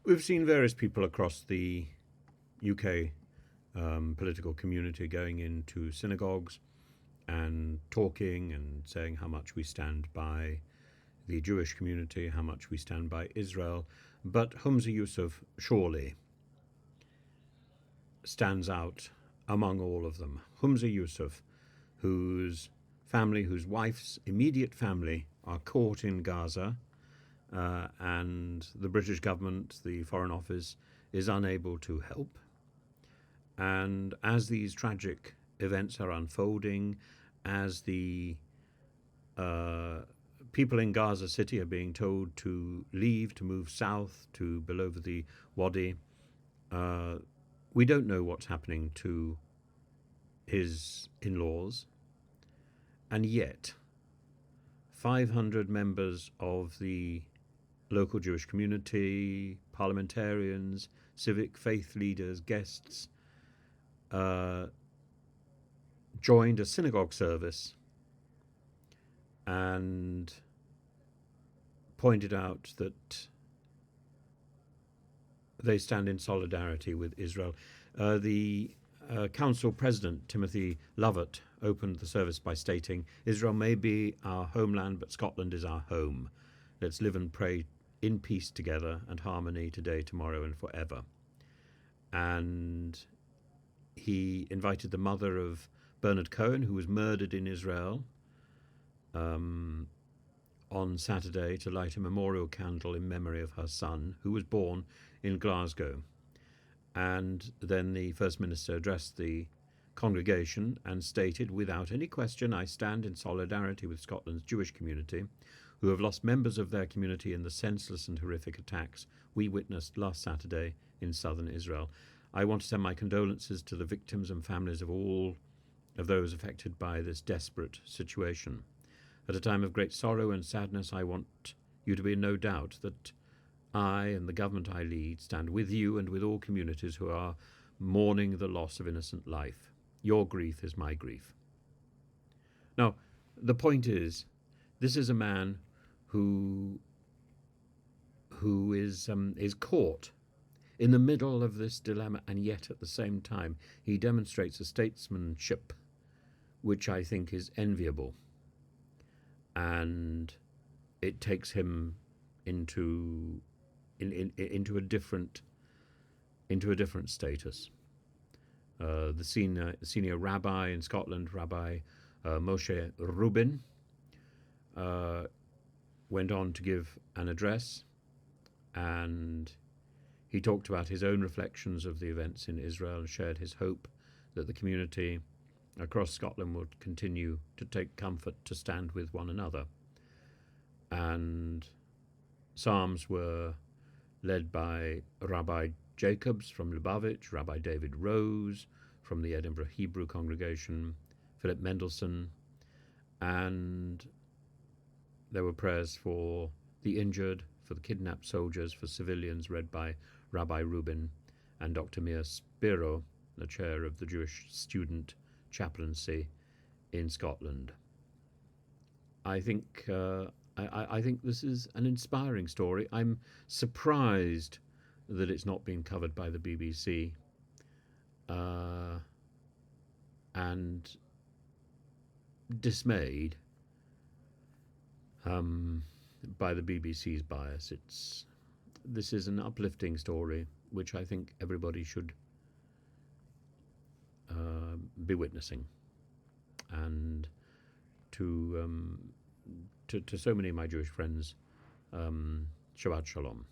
We've seen various people across the UK political community going into synagogues and talking and saying how much we stand by the Jewish community, how much we stand by Israel. But Humza Yousaf surely stands out among all of them. Humza Yousaf, whose family, whose wife's immediate family are caught in Gaza, and the British government, the Foreign Office, is unable to help. And as these tragic events are unfolding, as the people in Gaza City are being told to leave, to move south, to below the Wadi, we don't know what's happening to his in-laws. And yet, 500 members of the local Jewish community, parliamentarians, civic faith leaders, guests, joined a synagogue service and pointed out that they stand in solidarity with Israel. The Council President, Timothy Lovett, opened the service by stating, "Israel may be our homeland, but Scotland is our home. Let's live and pray in peace together and harmony today, tomorrow, and forever." And he invited the mother of Bernard Cohen, who was murdered in Israel, on Saturday to light a memorial candle in memory of her son, who was born in Glasgow. And then the First Minister addressed the congregation and stated, "Without any question, I stand in solidarity with Scotland's Jewish community, who have lost members of their community in the senseless and horrific attacks we witnessed last Saturday in southern Israel. I want to send my condolences to the victims and families of all of those affected by this desperate situation. At a time of great sorrow and sadness, I want you to be in no doubt that I and the government I lead stand with you and with all communities who are mourning the loss of innocent life. Your grief is my grief." Now, the point is, this is a man who is caught in the middle of this dilemma, and yet at the same time he demonstrates a statesmanship which I think is enviable, and it takes him into a different status. The senior rabbi in Scotland, Rabbi Moshe Rubin, went on to give an address, and he talked about his own reflections of the events in Israel and shared his hope that the community across Scotland would continue to take comfort to stand with one another. And psalms were led by Rabbi Jacobs from Lubavitch, Rabbi David Rose from the Edinburgh Hebrew congregation, Philip Mendelssohn, and there were prayers for the injured, for the kidnapped soldiers, for civilians, read by Rabbi Rubin and Dr. Mia Spiro, the chair of the Jewish Student Chaplaincy in Scotland. I think this is an inspiring story. I'm surprised that it's not been covered by the BBC, and dismayed by the BBC's bias. This is an uplifting story which I think everybody should be witnessing. And to so many of my Jewish friends, Shabbat Shalom.